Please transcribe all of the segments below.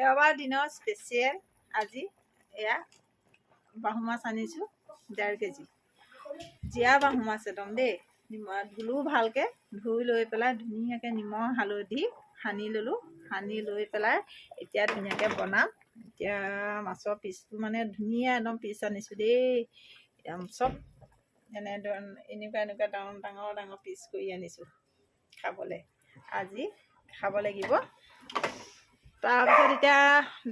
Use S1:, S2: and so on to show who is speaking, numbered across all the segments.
S1: দেওবাৰ দিনৰ স্পেচিয়েল আজি এয়া বাহু মাছ আনিছোঁ 1.5 কেজি। জীয়া বাহু মাছ একদম দেই। ধুলোঁ ভালকৈ, ধুই লৈ পেলাই ধুনীয়াকৈ নিমখ হালধি সানি ল'লোঁ। সানি লৈ পেলাই এতিয়া ধুনীয়াকৈ বনাম। এতিয়া মাছৰ পিচটো মানে ধুনীয়া একদম পিচ আনিছোঁ দেই। চব এনেকুৱা ডাঙৰ ডাঙৰ পিচ কৰি আনিছোঁ খাবলৈ। আজি খাব লাগিব। তাৰপিছত এতিয়া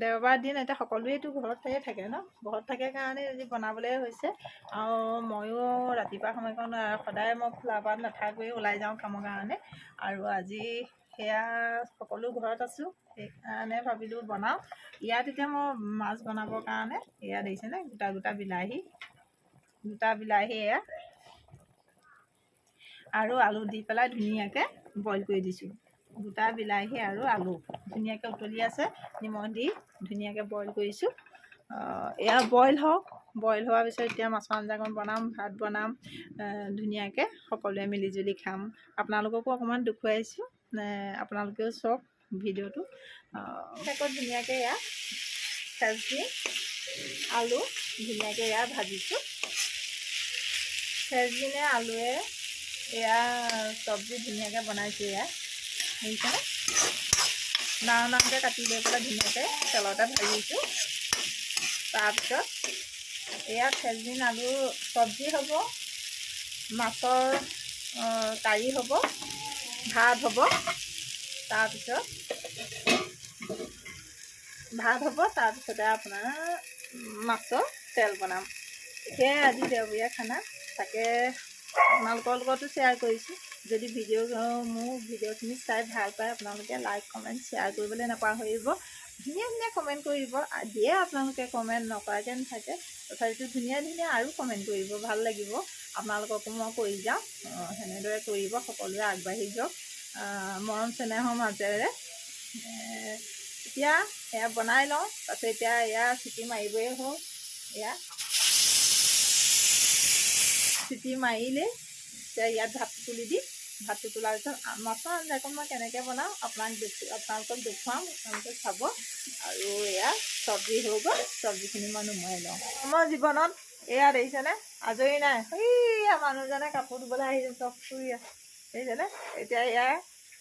S1: দেওবাৰ দিন, এতিয়া সকলোৱেতো ঘৰতে থাকে ন, ঘৰত থাকে কাৰণে আজি বনাবলৈ হৈছে। আৰু ময়ো ৰাতিপুৱা সময়কণ সদায় মই খোলা পাত নাথাকোৱেই, ওলাই যাওঁ কামৰ কাৰণে। আৰু আজি সেয়া সকলো ঘৰত আছোঁ, সেইকাৰণে ভাবিলোঁ বনাওঁ। ইয়াত এতিয়া মই মাছ বনাবৰ কাৰণে এয়া দেখিছেনে, গোটা বিলাহী এয়া আৰু আলু দি পেলাই ধুনীয়াকৈ বইল কৰি দিছোঁ। গোটা বিলাহী আৰু আলু ধুনীয়াকৈ উতলি আছে, নিমখ দি ধুনীয়াকৈ বইল কৰিছোঁ। এয়া বইল হওক, বইল হোৱাৰ পিছত এতিয়া মাছৰ আঞ্জাকণ বনাম, ভাত বনাম, ধুনীয়াকৈ সকলোৱে মিলিজুলি খাম। আপোনালোককো অকণমান দেখুৱাইছোঁ, আপোনালোকেও চাওক ভিডিঅ'টো। আকৌ ধুনীয়াকৈ এয়া ফ্ৰেঞ্চবিন আলু ধুনীয়াকৈ এয়া ভাজিছোঁ। ফ্ৰেঞ্চবিনে আলুৱে এয়া চব্জি ধুনীয়াকৈ বনাইছোঁ। এয়া দেখিছেনে, ডাঙৰকৈ কাটি লৈ পেলাই ধুনীয়াকৈ তেলতে ভাজিছোঁ। তাৰপিছত এয়া ফ্ৰেঞ্চবিন আলু চব্জি হ'ব, মাছৰ কাৰী হ'ব, ভাত হ'ব। তাৰপিছতে আপোনাৰ মাছৰ তেল বনাম। সেয়াই আজি দেওবৰীয়া খানা, তাকে আপোনালোকৰ লগতো শ্বেয়াৰ কৰিছোঁ। যদি মোৰ ভিডিঅ'খিনি চাই ভাল পায় আপোনালোকে লাইক কমেণ্ট শ্বেয়াৰ কৰিবলৈ নাপাহৰিব। ধুনীয়া কমেণ্ট কৰিব দিয়ে, আপোনালোকে কমেণ্ট নকৰাকৈ নাথাকে, তথাপিতো ধুনীয়া আৰু কমেণ্ট কৰিব, ভাল লাগিব। আপোনালোককো মই কৰি যাওঁ, সেনেদৰে কৰিব, সকলোৱে আগবাঢ়ি যাওক মৰম চেনেহৰ মাজেৰে। এতিয়া এয়া বনাই লওঁ, তাৰপিছত এতিয়া এয়া চিটি মাৰিবই হ'ল। এয়া চিটি মাৰিলে এতিয়া ইয়াত ভাতটো তুলি দিম। ভাতটো তোলাৰ পিছত মাছৰ আঞ্জাকণ মই কেনেকৈ বনাওঁ আপোনালোকক দেখুৱাম, আপোনালোকে চাব। আৰু এয়া চব্জি হৈ গ'ল, চব্জিখিনি মই নুমাই লওঁ। মোৰ জীৱনত এয়া দেখিছেনে, আজৰি নাই। এয়া মানুহজনে কাপোৰ ধুবলৈ আহিছে, চব ফুৰি আছে দেখিছেনে। এতিয়া এয়া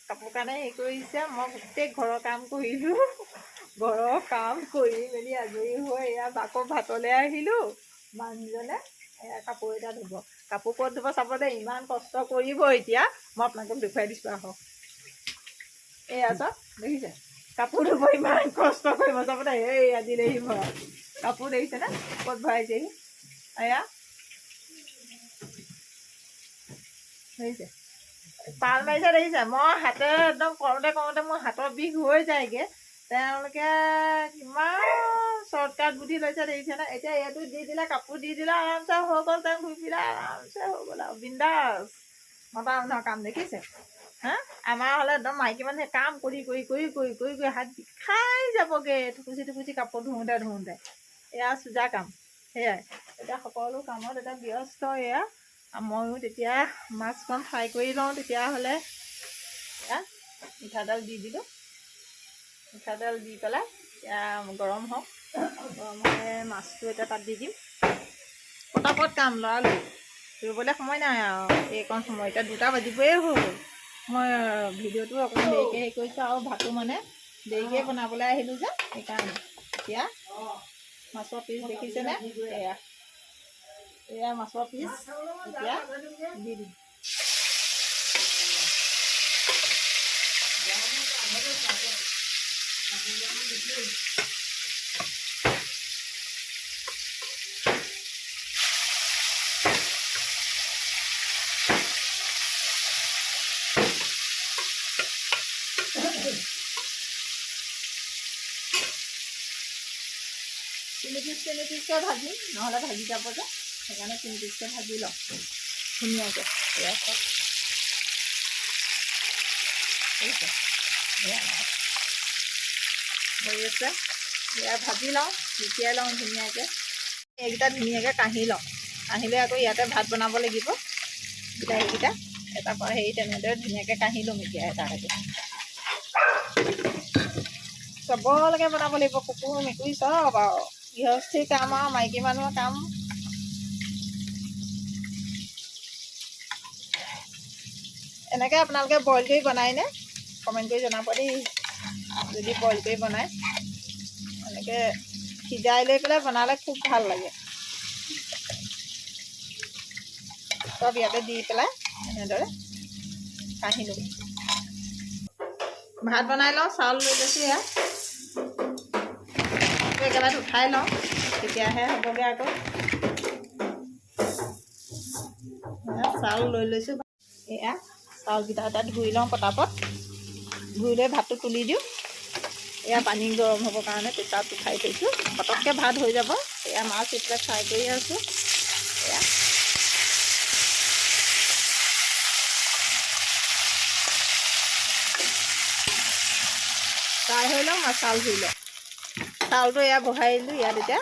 S1: কাপোৰ কাৰণে হেৰি কৰিছে, মই গোটেই ঘৰৰ কাম কৰিলোঁ। ঘৰৰ কাম কৰি মেলি আজৰি হৈ এয়া আকৌ ভাতলৈ আহিলোঁ। মানুহজনে এয়া কাপোৰ এটা ধুব, কাপোৰ ক'ত ধুব চাব দেই, ইমান কষ্ট কৰিব। এতিয়া মই আপোনালোকক দেখুৱাই দিছোঁ, আহক। এয়া চব দেখিছে, কাপোৰ ধুব ইমান কষ্ট কৰিব, চাব দেই। এই দিলেহি ভৰা কাপোৰ দেখিছেনে, ক'ত ভৰাইছেহি। এয়া দেখিছে, পাল মাৰিছে দেখিছে। মই হাতে একদম কৰোঁতে মোৰ হাতৰ বিষ হৈ যায়গৈ। তেওঁলোকে কিমান শ্বৰ্টকাট বুদ্ধি লৈছে দেখিছেনে। এতিয়া এইটো দি দিলে, কাপোৰ দি দিলে, আৰামছে হৈ গ'ল। তেওঁ ধুই পেলাই আৰামছে হৈ গ'ল আৰু বিন্দাছ। মতা মানুহৰ কাম দেখিছে। আমাৰ হ'লে একদম মাইকী মানুহে কাম কৰি হাত বিষাই যাবগৈ, টুকুচি কাপোৰ ধুওঁতে। এয়া চোজা কাম। সেয়াই এতিয়া সকলো কামত এতিয়া ব্যস্ত। এয়া ময়ো তেতিয়া মাছখন ফ্ৰাই কৰি লওঁ। তেতিয়াহ'লে এয়া মিঠাতেল দি দিলোঁ। মিঠাতেল দি পেলাই এতিয়া গৰম হওক, গৰম হ'লে মাছটো এতিয়া তাত দি দিম। পটাপট কাম, লৰালৰি, ৰুবলৈ সময় নাই আৰু এইকণ সময়। এতিয়া 2টা বাজিবই হ'ল। মই ভিডিঅ'টো অকণমান দেৰিকৈ হেৰি কৰিছোঁ, আৰু ভাতো মানে দেৰিকৈ বনাবলৈ আহিলোঁ যে, সেইকাৰণে। এতিয়া মাছৰ পিচ দেখিছেনে, এয়া মাছৰ পিচ এতিয়া দি দিম। তিনি পিচকৈ ভাজিম, নহ'লে ভাজি যাব যে, সেইকাৰণে 3 পিচকৈ ভাজি লওঁ ধুনীয়াকৈ। এয়া চব হৈ আছে, এয়া ভাজি লওঁ, লুটিয়াই লওঁ ধুনীয়াকৈ। এইকেইটা ধুনীয়াকৈ কাঢ়ি লওঁ, কাঢ়িলে আকৌ ইয়াতে ভাত বনাব লাগিব। বিলাহীকেইটা এটা হেৰি তেনেদৰে ধুনীয়াকৈ কাঢ়ি ল'ম। এতিয়া এটা চবলৈকে বনাব লাগিব, কুকুৰ মেকুৰী চব আৰু গৃহস্থী কাম আৰু মাইকী মানুহৰ কাম। এনেকৈ আপোনালোকে বইল কৰি বনায়নে? কমেণ্ট কৰি জনাব দেই। যদি বইল কৰি বনায়, এনেকৈ সিজাই লৈ পেলাই বনালে খুব ভাল লাগে। চব ইয়াতে দি পেলাই এনেদৰে কাঢ়ি ল'ব। ভাত বনাই লওঁ, চাউল লৈ লৈছোঁ ইয়াত। একেবাৰে উঠাই লওঁ, তেতিয়াহে হ'বগৈ আকৌ। চাউল লৈ লৈছোঁ। এয়া চাউলকেইটা এটা ধুই লওঁ পটাপট, ধুই লৈ ভাতটো তুলি দিওঁ। এয়া পানী গৰম হ'বৰ কাৰণে প্ৰেছাৰত উঠাই থৈছোঁ, পটককৈ ভাত হৈ যাব। এয়া মাছ এতিয়া ফ্ৰাই কৰি আছোঁ। এয়া ফ্ৰাই হৈ লওঁ, মাছ চাউল ধুই লওঁ। চাউলটো এয়া বহাই দিলোঁ। ইয়াত এতিয়া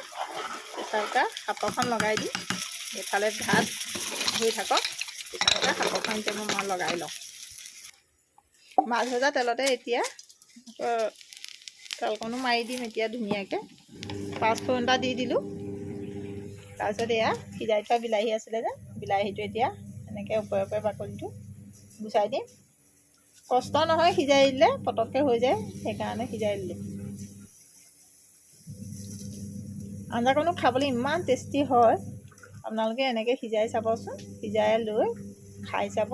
S1: প্ৰেছাৰতে সাপৰখন লগাই দিম। এইফালে ভাত হৈ থাকক, প্ৰেছাৰতে সাপৰখন এতিয়া মই লগাই লওঁ। মাছ ভজা তেলতে এতিয়া তেলকণো মাৰি দিম এতিয়া ধুনীয়াকৈ। পাঁচফোৰণ এটা দি দিলোঁ। তাৰপিছত এয়া সিজাই থোৱা বিলাহী আছিলে যে, বিলাহীটো এতিয়া এনেকৈ ওপৰে ওপৰে বাকলিটো গুচাই দিম। কষ্ট নহয় সিজাই দিলে, পটককৈ হৈ যায়, সেইকাৰণে সিজাই দিলোঁ। আঞ্জাকণো খাবলৈ ইমান টেষ্টি হয়, আপোনালোকে এনেকৈ সিজাই চাবচোন। সিজাই লৈ খাই চাব,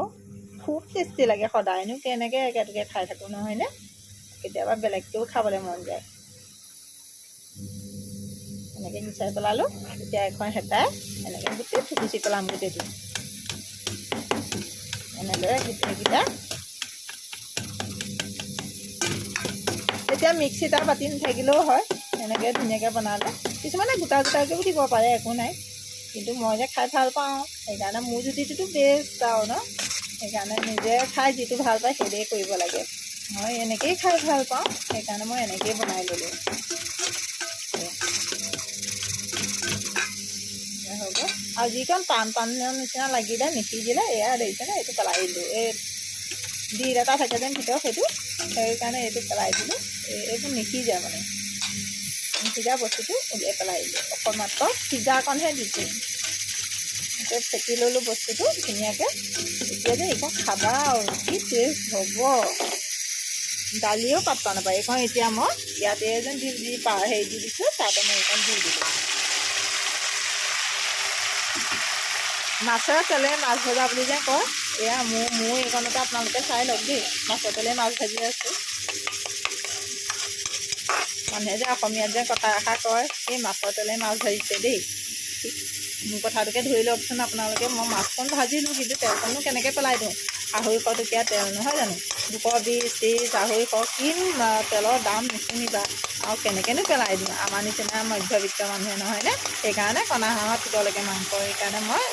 S1: খুব টেষ্টি লাগে। সদায়নো কেনেকৈ একেটোকে খাই থাকোঁ নহয়নে? কেতিয়াবা বেলেগকৈও খাবলৈ মন যায়। এনেকৈ গুচাই পেলালোঁ। এতিয়া এখন হেতাই এনেকৈ গোটেই থুকুচি পেলাম গোটেইটো। এনেদৰে গোটেইকেইটা এতিয়া মিক্সি এটা বাতি নাথাকিলেও হয়, এনেকৈ ধুনীয়াকৈ বনালে। কিছুমানে গোটা গোটাকৈও দিব পাৰে, একো নাই। কিন্তু মই যে খাই ভাল পাওঁ, সেইকাৰণে মোৰ জুতিটোতো বেষ্ট আৰু ন। সেইকাৰণে নিজে খাই যিটো ভাল পায় সেইটোৱে কৰিব লাগে। মই এনেকৈয়ে খাই ভাল পাওঁ, সেইকাৰণে মই এনেকৈয়ে বনাই ল'লোঁ। হ'ব। আৰু যিকণ টান টানৰ নিচিনা লাগিলে নিসিজিলে, এয়া দেখিছেনে, এইটো পেলাই দিলোঁ। এই ডিল এটা থাকে যেন ভিতৰত, সেইকাৰণে এইটো পেলাই দিলোঁ। এইটো নিসিজে মানে, নিসিজা বস্তুটো উলিয়াই পেলাই দিলোঁ। অকণ মাত্ৰ সিজাকণহে দিছোঁ। এতিয়া ফেটি ল'লোঁ বস্তুটো ধুনীয়াকৈ। এতিয়া যে এইখন খাবা আৰু কি টেষ্ট হ'ব, দালিও পাত্তা নাপায়। এইখন এতিয়া মই ইয়াতে যেন হেৰি দি দিছোঁ, তাতে মই এইখন দি দিলোঁ। মাছৰ তেলে মাছ ভজা বুলি যে কয়, এয়া মোৰ এইকণতে আপোনালোকে চাই লওক দেই। মাছৰ তেলে মাছ ভাজি আছোঁ। মানুহে যে অসমীয়াত যে কথা এষাৰ কয়, এই মাছৰ তেলে মাছ ভাজিছে দেই। মোৰ কথাটোকে ধৰি লওকচোন আপোনালোকে। মই মাছখন ভাজিলোঁ, কিন্তু তেলকণনো কেনেকৈ পেলাই দিওঁ। 250 টকীয়া তেল নহয় জানো, 220, 30, 250 কি তেলৰ দাম নুশুনিবা। আৰু কেনেকৈনো পেলাই দিওঁ, আমাৰ নিচিনা মধ্যবিত্ত মানুহে নহয়নে। সেইকাৰণে কণা হাঁহৰ ভিতৰলৈকে মাংস, সেইকাৰণে মই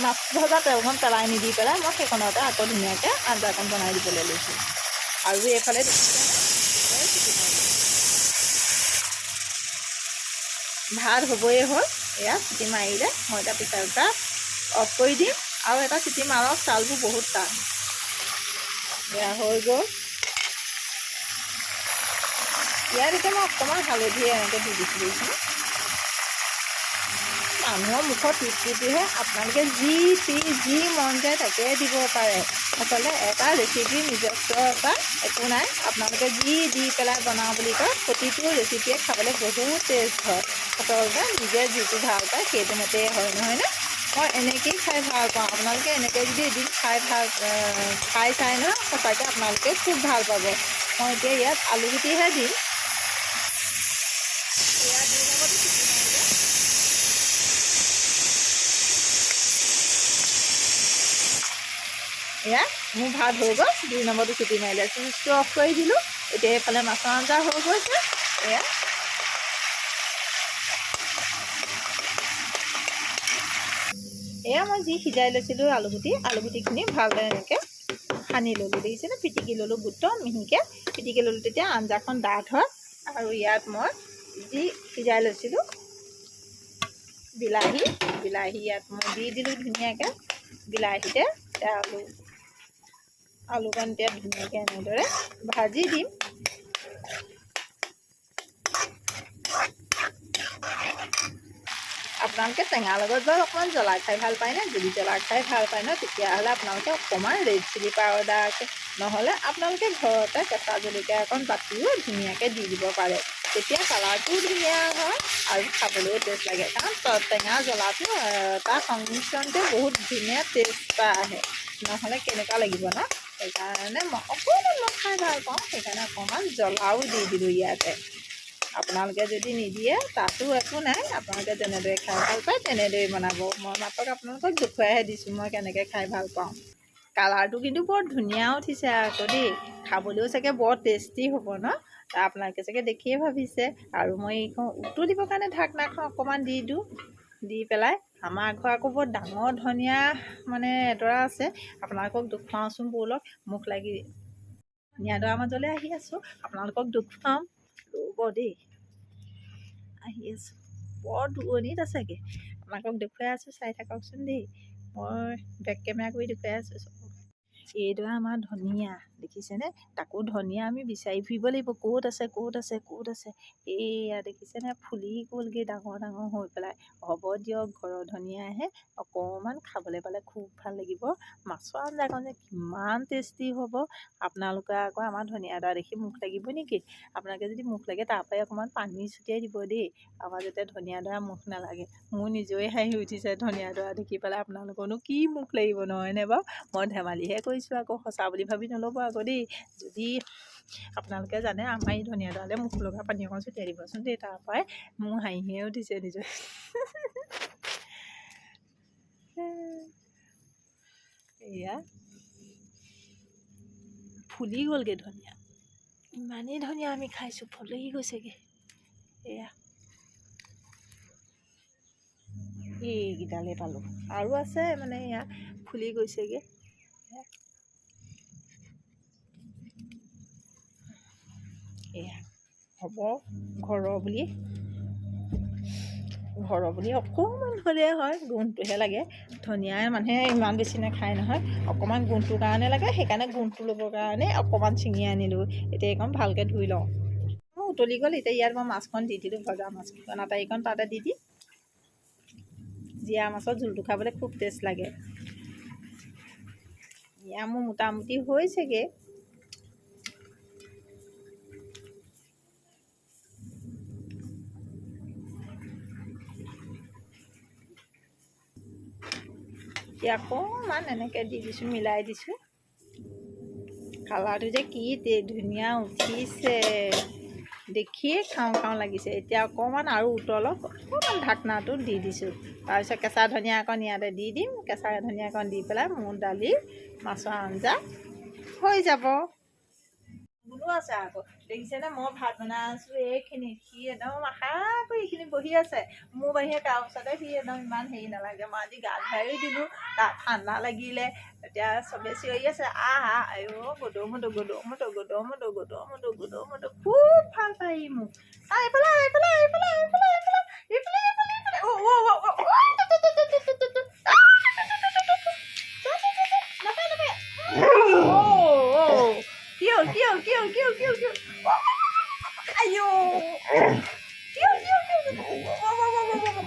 S1: মাছ ভজা তেলকণ পেলাই নিদি পেলাই মই সেইখনতে আকৌ ধুনীয়াকৈ আঞ্জাকণ বনাই দিবলৈ লৈছোঁ। আৰু এইফালে ভাত হ'বই হ'ল। এয়া চিটি মাৰিলে মই এতিয়া প্ৰেছাৰ কুকাৰ অফ কৰি দিম। আৰু এটা চিটি মাৰক, চাউলবোৰ বহুত টান। এয়া হৈ গ'ল। ইয়াত এতিয়া মই অকণমান হালধি এনেকৈ দি দিছিলোঁ। মানুহৰ মুখৰ তৃপ্তিটোহে, আপোনালোকে যি মন যায় তাকে দিব পাৰে। আচলতে এটা ৰেচিপি নিজস্ব এটা একো নাই, আপোনালোকে যি দি পেলাই বনাওঁ বুলি কয়, প্ৰতিটো ৰেচিপিয়ে খাবলৈ বহুত টেষ্ট হয়। আচলতে নিজে যিটো ভাল পায় সেইটো মতেই হয়, নহয়নে? মই এনেকৈয়ে খাই ভাল পাওঁ। আপোনালোকে এনেকৈ যদি এদিন খাই চাই নহয়, সঁচাকৈ আপোনালোকে খুব ভাল পাব। মই এতিয়া ইয়াত আলুগুটিহে দিম। এয়া মোৰ ভাত হৈ গ'ল। 2 নম্বৰটো চিটি মাৰিলে, চুইচটো অফ কৰি দিলোঁ। এতিয়া এইফালে মাছৰ আঞ্জা হৈ গৈছে। এয়া মই যি সিজাই লৈছিলোঁ আলুগুটিখিনি ভালদৰে এনেকৈ সানি ল'লোঁ। দেখিছেনে, পিটিকি ল'লোঁ, গোটৰ মিহিকৈ পিটিকি ল'লোঁ। তেতিয়া আঞ্জাখন ডাঠ হয়। আৰু ইয়াত মই যি সিজাই লৈছিলোঁ বিলাহী ইয়াত মই দি দিলোঁ ধুনীয়াকৈ। বিলাহীতে আলুকণ এতিয়া ধুনীয়াকৈ এনেদৰে ভাজি দিম। আপোনালোকে টেঙাৰ লগত বাৰু অকণমান জ্বলা খাই ভাল পায়নে? যদি জ্বলা খাই ভাল পায় ন, তেতিয়াহ'লে আপোনালোকে অকণমান ৰেড চিলি পাউডাৰ নহ'লে আপোনালোকে ঘৰতে কেঁচা জলকীয়া অকণ বাতিও ধুনীয়াকৈ দি দিব পাৰে। তেতিয়া কালাৰটোও ধুনীয়া হয় আৰু খাবলৈও টেষ্ট লাগে। কাৰণ টেঙা জ্বলাটো তাৰ সংমিশ্ৰণতে বহুত ধুনীয়া টেষ্ট এটা আহে, নহ'লে কেনেকুৱা লাগিব ন? সেইকাৰণে মই খাই ভাল পাওঁ, সেইকাৰণে অকণমান জ্বলাও দি দিলোঁ ইয়াতে। আপোনালোকে যদি নিদিয়ে তাতো একো নাই, আপোনালোকে যেনেদৰে খাই ভাল পায় তেনেদৰেই বনাব। মই মাত্ৰ আপোনালোকক দেখুৱাইহে দিছোঁ মই কেনেকৈ খাই ভাল পাওঁ। কালাৰটো কিন্তু বৰ ধুনীয়া উঠিছে আকৌ দেই, খাবলৈও চাগে বৰ টেষ্টি হ'ব ন? আপোনালোকে চাগে দেখিয়ে ভাবিছে। আৰু মই এইখন উতলিবৰ দিবৰ কাৰণে ঢাকনাখন অকণমান দি দিওঁ, দি পেলাই আমাৰ ঘৰ আকৌ বৰ ডাঙৰ ধনিয়া মানে এডৰা আছে। আপোনালোকক দেখুৱাওঁচোন ব'লক, মুখ লাগি ধনিয়াডৰাৰ মাজলৈ আহি আছোঁ, আপোনালোকক দেখুৱাম ৰ'ব দেই। আহি আছোঁ, বৰ দূৰণিত আছেগৈ, আপোনালোকক দেখুৱাই আছোঁ, চাই থাককচোন দেই। মই বেক কেমেৰা কৰি দেখুৱাই আছোঁ। এইডৰা আমাৰ ধনিয়া দেখিছেনে? তাকো ধনিয়া আমি বিচাৰি ফুৰিব লাগিব, ক'ত আছে ক'ত আছে ক'ত আছে। এইয়া দেখিছেনে ফুলি গ'লগৈ ডাঙৰ ডাঙৰ হৈ পেলাই। হ'ব দিয়ক, ঘৰৰ ধনিয়াহে অকণমান খাবলৈ পালে খুব ভাল লাগিব। মাছৰ আঞ্জাকণ যে কিমান টেষ্টি হ'ব। আপোনালোকে আকৌ আমাৰ ধনিয়াডৰা দেখি মুখ লাগিব নেকি? আপোনালোকে যদি মুখ লাগে তাৰ পৰাই অকণমান পানী ছটিয়াই দিব দেই, আমাৰ যাতে ধনিয়াডৰা মুখ নালাগে। মোৰ নিজৰে হাঁহি উঠিছে ধনিয়াডৰা দেখি পেলাই, আপোনালোকৰনো কি মুখ লাগিব নহয়নে বাৰু? মই ধেমালিহে কৰিছোঁ আকৌ, সঁচা বুলি ভাবি নল'ব আকৌ দেই। যদি আপোনালোকে জানে আমাৰ এই ধনিয়াডৰালৈ মুখ লগা পানী অকণ ছটিয়াই দিবচোন দেই, তাৰ পৰাই মোৰ হাঁহিহে উঠিছে নিজৰ। এয়া ফুলি গ'লগৈ ধনিয়া, ইমানেই ধনিয়া আমি খাইছোঁ, ফুলি গৈছেগৈ। এয়া এইকেইডালে পালোঁ, আৰু আছে মানে এয়া ফুলি গৈছেগৈ। এয়া হ'ব, ঘৰৰ বুলি অকণমান হ'লে হয়, গোন্ধটোহে লাগে। ধনিয়াই মানুহে ইমান বেছি নাখায় নহয়, অকণমান গোন্ধটোৰ কাৰণে লাগে। সেইকাৰণে গোন্ধটো ল'বৰ কাৰণে অকণমান ছিঙি আনিলোঁ। এতিয়া এইকণ ভালকৈ ধুই লওঁ। মই উতলি গ'ল, এতিয়া ইয়াত মই মাছখন দি দিলোঁ, ভজা মাছখন আটাইকণ তাতে দি দিম। জীয়া মাছৰ জোলটো খাবলৈ খুব টেষ্ট লাগে। এয়া মোৰ মোটামুটি হৈছেগৈ। এতিয়া অকণমান এনেকৈ দি দিছোঁ, মিলাই দিছোঁ। কালাৰটো যে কি ধুনীয়া উঠিছে, দেখিয়ে খাওঁ খাওঁ লাগিছে। এতিয়া অকণমান আৰু উতলক, অকণমান ঢাকনাটো দি দিছোঁ। তাৰপিছত কেঁচা ধনিয়া অকণ ইয়াতে দি দিম। কেঁচা ধনিয়া অকণ দি পেলাই মোৰ দালি মাছৰ আঞ্জা হৈ যাব। কোনো আছে আকৌ দেখিছেনে? মই ভাত বনাই আছোঁ এইখিনি, সি একদম আশা কৰি এইখিনি বহি আছে। মোৰ বাহিৰে কাৰো ওচৰতে সি একদম ইমান হেৰি নালাগে। মই আজি গা ধুৱাইও দিলোঁ, তাত ঠাণ্ডা লাগিলে। এতিয়া চবেই চিঞৰি আছে, আহ আইঅ' গদৌ মদৌ গদৌ মদৌ গদৌ মদৌ গদৌ মদৌ গদৌ মদৌ। খুব ভাল পায় ই মোক। এইফালে এইফালে এইফালে এইফালে এইফালে এইফালে এইফালে এইফালে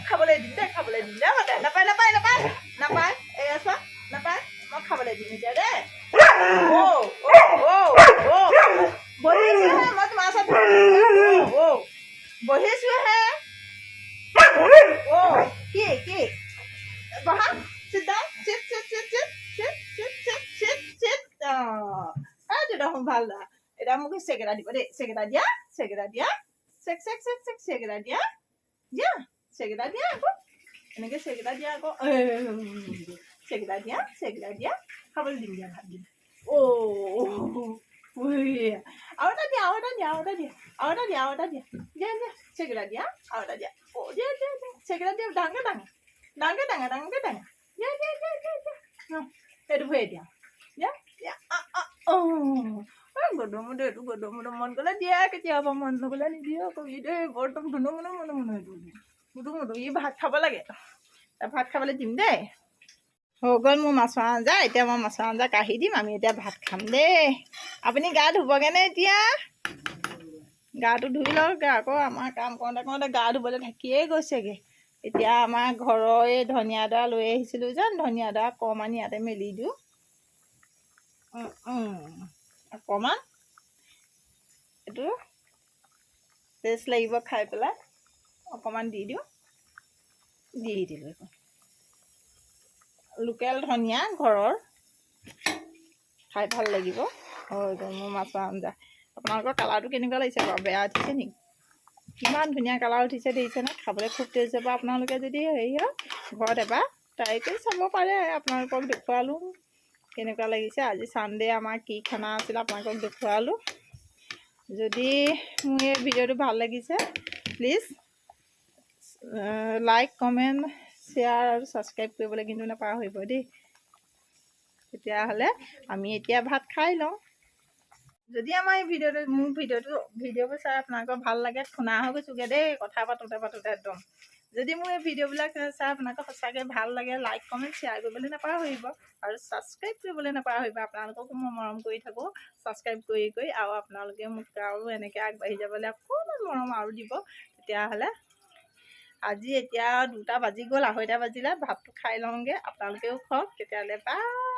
S1: খাবলৈ দিম দে, খাবলৈ দিম দে, নাপায় নাপায় নাপায় নাপায়। এয়া চোৱা নাপায়, মই খাবলৈ দিম এতিয়া দেই। বহিছোহে মই তোমাৰ ওচৰত, বহিছোহে। কি কি বহা, sit down, sit sit sit sit sit sit sit sit sit. এইটো দেখোন ভাল দা। এতিয়া মোক চেকেটা দিব দেই, চেকেটা দিয়া, চেকেটা দিয়া, চেক চেক চেক চেক চেকেটা দিয়া, দিয়া চেকেটা দিয়া আকৌ, এনেকৈ চেকেটা দিয়া আকৌ, চেকেটা দিয়া, চেকেটা দিয়া, খাবলৈ দিম দিয়া, ভাত দিম। আৰু এটা দিয়া, আৰু এটা দিয়া, আৰু এটা দিয়া, আৰু এটা দিয়া, আৰু এটা দিয়া, দিয়া দিয়া চেকেটা দিয়া, আৰু এটা দিয়া, দিয়া দিয়া দিয়া চেকেটা দিয়া, ডাঙৰ ডাঙৰ ডাঙৰ ডাঙৰ ডাঙৰ ডাঙৰ, দিয়া দিয়া দিয়া দিয়া দিয়া, সেইটো ভৰি দিয়া, দিয়া দিয়া। গদৌ মদৌ, এইটো গদৌ মদৌ মন গ'লে দিয়ে, কেতিয়াবা মন নগ'লে নিদিয়ে আকৌ ই দেই, বৰ একদম ধুনু মুনু মুনু মুনু এইটো গদৌ মদৌ। ই ভাত খাব লাগে, ভাত খাবলৈ দিম দেই। হৈ গ'ল মোৰ মাছৰ আঞ্জা। এতিয়া মই মাছৰ আঞ্জা কাঢ়ি দিম, আমি এতিয়া ভাত খাম দেই। আপুনি গা ধুবগৈনে এতিয়া? গাটো ধুই লওক আকৌ, আমাৰ কাম কৰোঁতে কৰোঁতে গা ধুবলৈ থাকিয়ে গৈছেগৈ। এতিয়া আমাৰ ঘৰৰ এই ধনিয়াডৰা লৈ আহিছিলোঁ যেন ধনিয়াডৰা অকণমান ইয়াতে মেলি দিওঁ। অকণমান এইটো টেষ্ট লাগিব খাই পেলাই অকণমান দি দিওঁ। দি দিলোঁ লোকেল ধনিয়া ঘৰৰ, খাই ভাল লাগিব। হৈ গ'ল মোৰ মাছৰ আঞ্জা। আপোনালোকৰ কালাৰটো কেনেকুৱা লাগিছে বাৰু? বেয়া উঠিছে নেকি? কিমান ধুনীয়া কালাৰ উঠিছে দেখিছেনে? খাবলৈ খুব টেষ্ট হ'ব। আপোনালোকে যদি হেৰি হয় ঘৰত এবাৰ ট্ৰাই কৰি চাব পাৰে। আপোনালোকক দেখুৱালোঁ কেনেকুৱা লাগিছে। আজি ছানডে আমাৰ কি খানা আছিলে আপোনালোকক দেখুৱালোঁ। যদি মোৰ এই ভিডিঅ'টো ভাল লাগিছে প্লিজ লাইক কমেণ্ট শ্বেয়াৰ আৰু ছাবস্ক্ৰাইব কৰিবলৈ কিন্তু নাপাহৰিব দেই। তেতিয়াহ'লে আমি এতিয়া ভাত খাই লওঁ। যদি আমাৰ এই মোৰ ভিডিঅ'বোৰ চাই আপোনালোকৰ ভাল লাগে, শুনা হৈ গৈছোগৈ দেই কথা পাতোঁতে একদম। যদি মোৰ এই ভিডিঅ'বিলাক চাই আপোনালোকৰ সঁচাকৈ ভাল লাগে, লাইক কমেণ্ট শ্বেয়াৰ কৰিবলৈ নাপাহৰিব আৰু ছাবস্ক্ৰাইব কৰিবলৈ নাপাহৰিব। আপোনালোককো মই মৰম কৰি থাকোঁ ছাবস্ক্ৰাইব কৰি আৰু আপোনালোকে মোক আৰু এনেকৈ আগবাঢ়ি যাবলৈ অকণমান মৰম আৰু দিব। তেতিয়াহ'লে আজি এতিয়া 2টা বাজি গ'ল, 2:30 বাজিলে। ভাতটো খাই লওঁগৈ, আপোনালোকেও খাওক। তেতিয়াহ'লে বাই।